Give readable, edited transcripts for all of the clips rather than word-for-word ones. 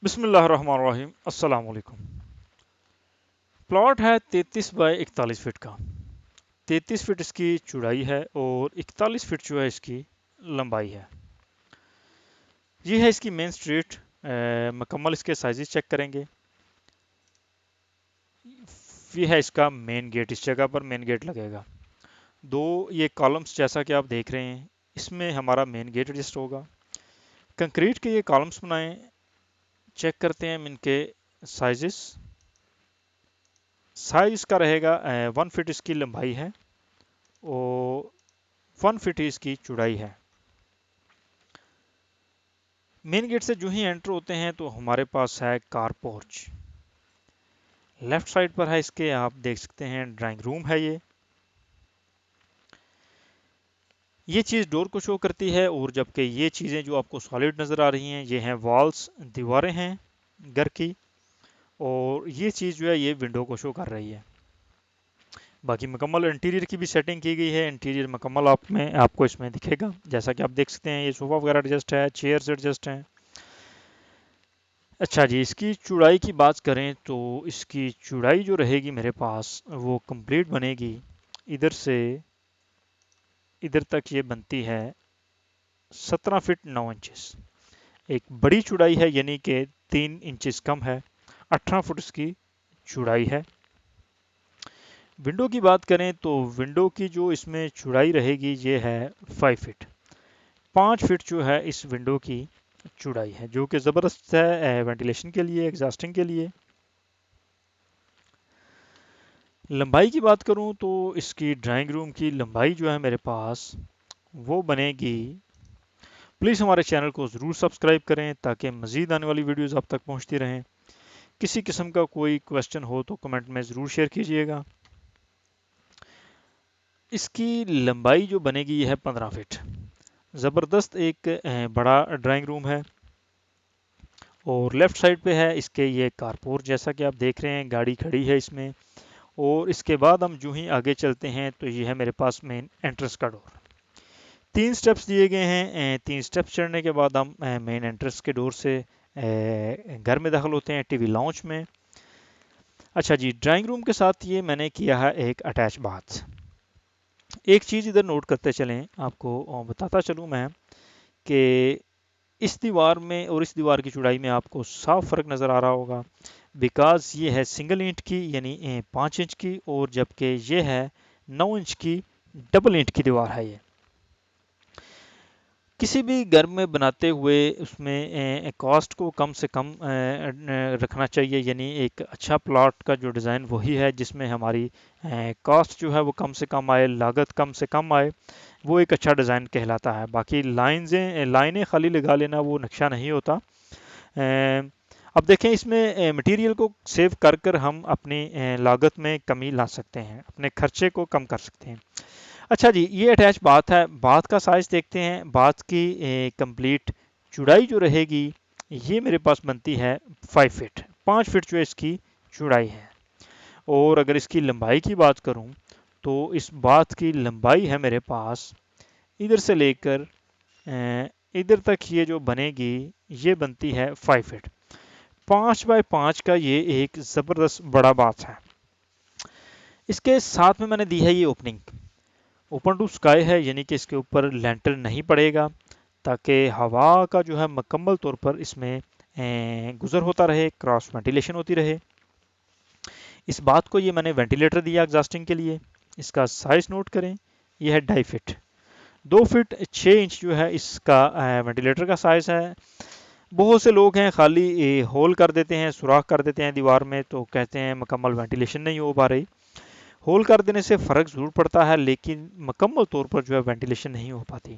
बिस्मिल्लाहिर्रहमानिर्रहीम। अस्सलाम वालेकुम। प्लॉट है 33 बाय 41 फीट का। 33 फीट इसकी चौड़ाई है और 41 फीट जो है इसकी लंबाई है। ये है इसकी मेन स्ट्रीट। मुकम्मल इसके साइजेस चेक करेंगे। ये है इसका मेन गेट। इस जगह पर मेन गेट लगेगा। दो ये कॉलम्स जैसा कि आप देख रहे हैं, इसमें हमारा मेन गेट एडजस्ट होगा। कंक्रीट के ये कॉलम्स बनाए, चेक करते हैं इनके साइजेस। साइज इसका रहेगा 1 फीट इसकी लंबाई है और 1 फीट ही इसकी चौड़ाई है। मेन गेट से जो ही एंटर होते हैं तो हमारे पास है कार पोर्च। लेफ्ट साइड पर है इसके, आप देख सकते हैं ड्राइंग रूम है ये चीज़ डोर को शो करती है। और जबकि ये चीज़ें जो आपको सॉलिड नज़र आ रही हैं, ये हैं वॉल्स, दीवारें हैं घर की। और ये चीज़ जो है ये विंडो को शो कर रही है। बाकी मुकम्मल इंटीरियर की भी सेटिंग की गई है। इंटीरियर मुकम्मल आप में आपको इसमें दिखेगा। जैसा कि आप देख सकते हैं, ये सोफ़ा वगैरह एडजस्ट है, चेयर्स एडजस्ट हैं। अच्छा जी, इसकी चौड़ाई की बात करें तो इसकी चौड़ाई जो रहेगी मेरे पास वो कंप्लीट बनेगी। इधर से इधर तक ये बनती है 17 फीट 9 इंचेस। एक बड़ी चौड़ाई है, यानी कि 3 इंचेस कम है। 18 फुट इसकी चौड़ाई है। विंडो की बात करें तो विंडो की जो इसमें चौड़ाई रहेगी ये है 5 फीट। 5 फीट जो है इस विंडो की चौड़ाई है, जो कि ज़बरदस्त है वेंटिलेशन के लिए, एग्जॉस्टिंग के लिए। लंबाई की बात करूं तो इसकी ड्राइंग रूम की लंबाई जो है मेरे पास वो बनेगी। प्लीज़ हमारे चैनल को ज़रूर सब्सक्राइब करें ताकि मज़ीद आने वाली वीडियोज़ आप तक पहुंचती रहें। किसी किस्म का कोई क्वेश्चन हो तो कमेंट में ज़रूर शेयर कीजिएगा। इसकी लंबाई जो बनेगी ये है 15 फीट। ज़बरदस्त एक बड़ा ड्राइंग रूम है। और लेफ़्ट साइड पे है इसके ये कारपोर्ट, जैसा कि आप देख रहे हैं गाड़ी खड़ी है इसमें। और इसके बाद हम जो ही आगे चलते हैं तो ये है मेरे पास मेन एंट्रेंस का डोर। 3 स्टेप्स दिए गए हैं। 3 स्टेप्स चढ़ने के बाद हम मेन एंट्रेंस के डोर से घर में दाखिल होते हैं, टीवी लॉन्च में। अच्छा जी, ड्राइंग रूम के साथ ये मैंने किया है एक अटैच बाथ। एक चीज़ इधर नोट करते चलें, आपको बताता चलूँ मैं कि इस दीवार में और इस दीवार की चौड़ाई में आपको साफ फ़र्क नज़र आ रहा होगा। बिकॉज ये है सिंगल ईंट की, यानी 5 इंच की, और जबकि ये है 9 इंच की डबल ईंट की दीवार है ये। किसी भी घर में बनाते हुए उसमें कॉस्ट को कम से कम रखना चाहिए। यानी एक अच्छा प्लॉट का जो डिज़ाइन वही है जिसमें हमारी कॉस्ट जो है वो कम से कम आए, लागत कम से कम आए। वो एक अच्छा डिज़ाइन कहलाता है। बाकी लाइनें खाली लगा लेना वो नक्शा नहीं होता। अब देखें, इसमें मटेरियल को सेव कर कर हम अपनी लागत में कमी ला सकते हैं, अपने खर्चे को कम कर सकते हैं। अच्छा जी, ये अटैच बाथ है। बाथ का साइज देखते हैं। बाथ की कंप्लीट चौड़ाई जो रहेगी ये मेरे पास बनती है 5 फीट। 5 फीट जो इसकी चौड़ाई है। और अगर इसकी लंबाई की बात करूं तो इस बाथ की लंबाई है मेरे पास इधर से लेकर इधर तक ये जो बनेगी ये बनती है 5 फीट। 5 बाय 5 का ये एक ज़बरदस्त बड़ा बाथ है। इसके साथ में मैंने दी है ये ओपनिंग। ओपन टू स्काई है, यानी कि इसके ऊपर लेंटर नहीं पड़ेगा, ताकि हवा का जो है मुकम्मल तौर पर इसमें गुजर होता रहे, क्रॉस वेंटिलेशन होती रहे। इस बात को ये मैंने वेंटिलेटर दिया एग्जॉस्टिंग के लिए। इसका साइज नोट करें, ये है 2.5 फीट। 2 फीट 6 इंच जो है इसका वेंटिलेटर का साइज है। बहुत से लोग हैं खाली होल कर देते हैं, सुराख कर देते हैं दीवार में, तो कहते हैं मुकम्मल वेंटिलेशन नहीं हो पा रही। होल कर देने से फ़र्क ज़रूर पड़ता है, लेकिन मुकम्मल तौर पर जो है वेंटिलेशन नहीं हो पाती।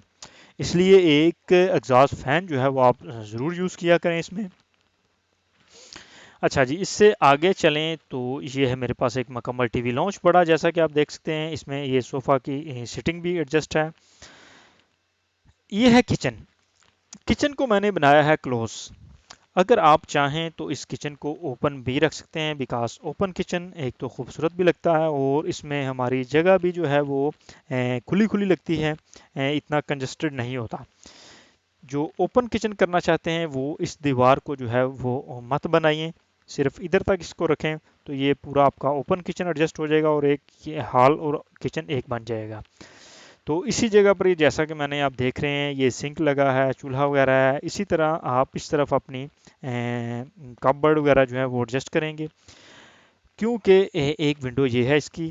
इसलिए एक एग्जॉस्ट फैन जो है वो आप ज़रूर यूज़ किया करें इसमें। अच्छा जी, इससे आगे चलें तो ये है मेरे पास एक मुकम्मल टीवी लॉन्च पड़ा, जैसा कि आप देख सकते हैं। इसमें ये सोफ़ा की सिटिंग भी एडजस्ट है। ये है किचन। किचन को मैंने बनाया है क्लोज। अगर आप चाहें तो इस किचन को ओपन भी रख सकते हैं, बिकॉज ओपन किचन एक तो खूबसूरत भी लगता है और इसमें हमारी जगह भी जो है वो खुली खुली लगती है, इतना कंजस्टेड नहीं होता। जो ओपन किचन करना चाहते हैं वो इस दीवार को जो है वो मत बनाइए, सिर्फ इधर तक इसको रखें, तो ये पूरा आपका ओपन किचन एडजस्ट हो जाएगा और एक ये हॉल और किचन एक बन जाएगा। तो इसी जगह पर ये जैसा कि मैंने आप देख रहे हैं ये सिंक लगा है, चूल्हा वगैरह है, इसी तरह आप इस तरफ अपनी कपबोर्ड वगैरह जो है वो एडजस्ट करेंगे, क्योंकि एक विंडो ये है इसकी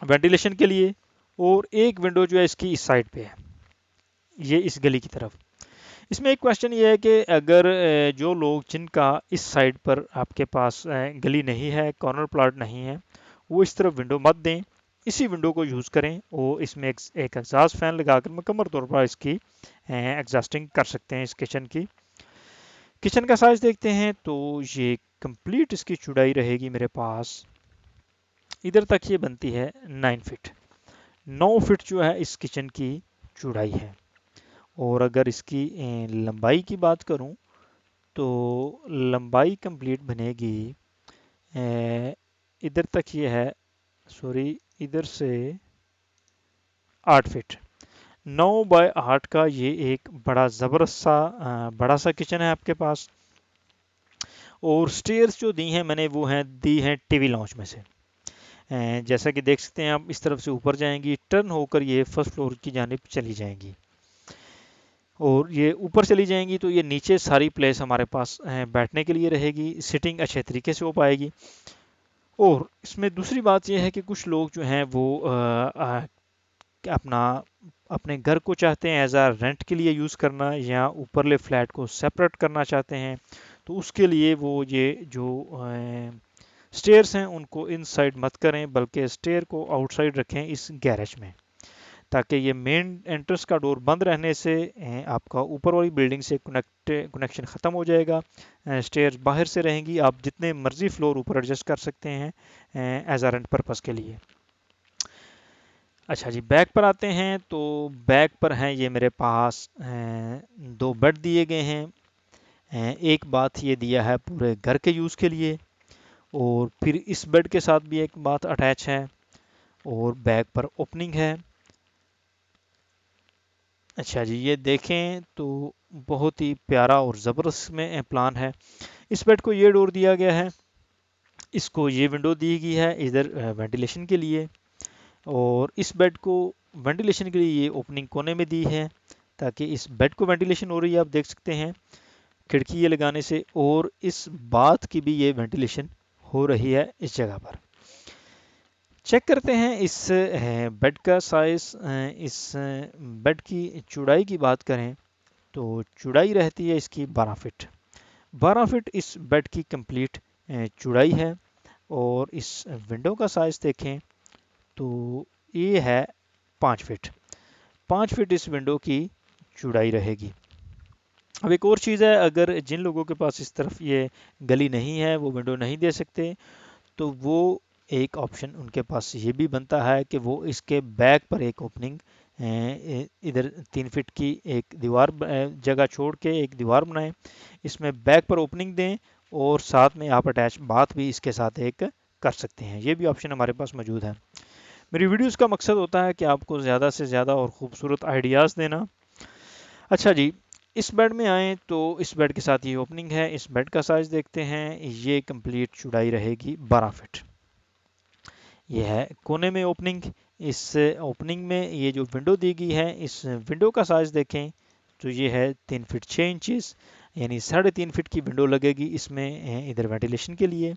वेंटिलेशन के लिए, और एक विंडो जो है इसकी इस साइड पे है, ये इस गली की तरफ। इसमें एक क्वेश्चन ये है कि अगर जो लोग जिनका इस साइड पर आपके पास गली नहीं है, कॉर्नर प्लॉट नहीं है, वो इस तरफ विंडो मत दें, इसी विंडो को यूज़ करें और इसमें एक एग्जॉस्ट फैन लगाकर मुकम्मल तौर पर इसकी एग्जॉस्टिंग कर सकते हैं इस किचन की। किचन का साइज देखते हैं तो ये कंप्लीट इसकी चौड़ाई रहेगी मेरे पास, इधर तक ये बनती है 9 फीट। 9 फीट जो है इस किचन की चौड़ाई है। और अगर इसकी लंबाई की बात करूं तो लंबाई कंप्लीट बनेगी, इधर तक ये है, सॉरी, इधर से 8 फीट। 9 बाय 8 का ये एक बड़ा ज़बरदस्त सा बड़ा सा किचन है आपके पास। और स्टेयर्स जो दी हैं मैंने वो हैं दी हैं टीवी लॉन्च में से। जैसा कि देख सकते हैं आप, इस तरफ से ऊपर जाएंगी, टर्न होकर ये फर्स्ट फ्लोर की जानिब चली जाएंगी, और ये ऊपर चली जाएंगी तो ये नीचे सारी प्लेस हमारे पास बैठने के लिए रहेगी, सिटिंग अच्छे तरीके से हो पाएगी। और इसमें दूसरी बात यह है कि कुछ लोग जो हैं वो अपना अपने घर को चाहते हैं एज आ रेंट के लिए यूज़ करना, या ऊपरले फ्लैट को सेपरेट करना चाहते हैं, तो उसके लिए वो ये जो स्टेयर्स हैं उनको इनसाइड मत करें, बल्कि स्टेयर को आउटसाइड रखें इस गैरेज में, ताकि ये मेन एंट्रेंस का डोर बंद रहने से आपका ऊपर वाली बिल्डिंग से कनेक्शन ख़त्म हो जाएगा। स्टेयर्स बाहर से रहेंगी, आप जितने मर्जी फ्लोर ऊपर एडजस्ट कर सकते हैं एज आ रेंट पर्पज़ के लिए। अच्छा जी, बैक पर आते हैं तो बैक पर हैं ये मेरे पास 2 बेड दिए गए हैं। एक बात ये दिया है पूरे घर के यूज़ के लिए, और फिर इस बेड के साथ भी एक बात अटैच है, और बैक पर ओपनिंग है। अच्छा जी, ये देखें तो बहुत ही प्यारा और ज़बरदस्त में प्लान है। इस बेड को ये डोर दिया गया है, इसको ये विंडो दी गई है इधर वेंटिलेशन के लिए, और इस बेड को वेंटिलेशन के लिए ये ओपनिंग कोने में दी है, ताकि इस बेड को वेंटिलेशन हो रही है, आप देख सकते हैं खिड़की ये लगाने से, और इस बात की भी ये वेंटिलेशन हो रही है इस जगह पर। चेक करते हैं इस बेड का साइज़। इस बेड की चौड़ाई की बात करें तो चौड़ाई रहती है इसकी 12 फीट। 12 फीट इस बेड की कंप्लीट चौड़ाई है। और इस विंडो का साइज़ देखें तो ये है 5 फीट। 5 फीट इस विंडो की चौड़ाई रहेगी। अब एक और चीज़ है, अगर जिन लोगों के पास इस तरफ ये गली नहीं है, वो विंडो नहीं दे सकते, तो वो एक ऑप्शन उनके पास ये भी बनता है कि वो इसके बैक पर एक ओपनिंग इधर 3 फीट की एक दीवार जगह छोड़ के एक दीवार बनाएं, इसमें बैक पर ओपनिंग दें, और साथ में आप अटैच बाथ भी इसके साथ एक कर सकते हैं। ये भी ऑप्शन हमारे पास मौजूद है। मेरी वीडियोस का मकसद होता है कि आपको ज़्यादा से ज़्यादा और ख़ूबसूरत आइडियाज़ देना। अच्छा जी, इस बेड में आएँ तो इस बेड के साथ ये ओपनिंग है। इस बेड का साइज़ देखते हैं, ये कंप्लीट चौड़ाई रहेगी 12 फीट। ये है कोने में ओपनिंग। इस ओपनिंग में ये जो विंडो दी गई है, इस विंडो का साइज़ देखें तो ये है 3 फीट 6 इंचेस, यानी 3.5 फीट की विंडो लगेगी इसमें इधर वेंटिलेशन के लिए।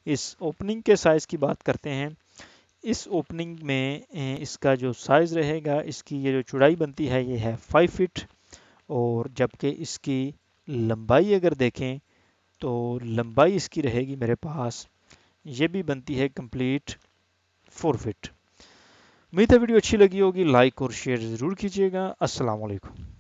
इस ओपनिंग के साइज़ की बात करते हैं। इस ओपनिंग में इसका जो साइज़ रहेगा, इसकी ये जो चौड़ाई बनती है ये है 5 फीट, और जबकि इसकी लंबाई अगर देखें तो लंबाई इसकी रहेगी मेरे पास, ये भी बनती है कंप्लीट 4 फीट। उम्मीद है वीडियो अच्छी लगी होगी, लाइक और शेयर ज़रूर कीजिएगा। अस्सलाम वालेकुम।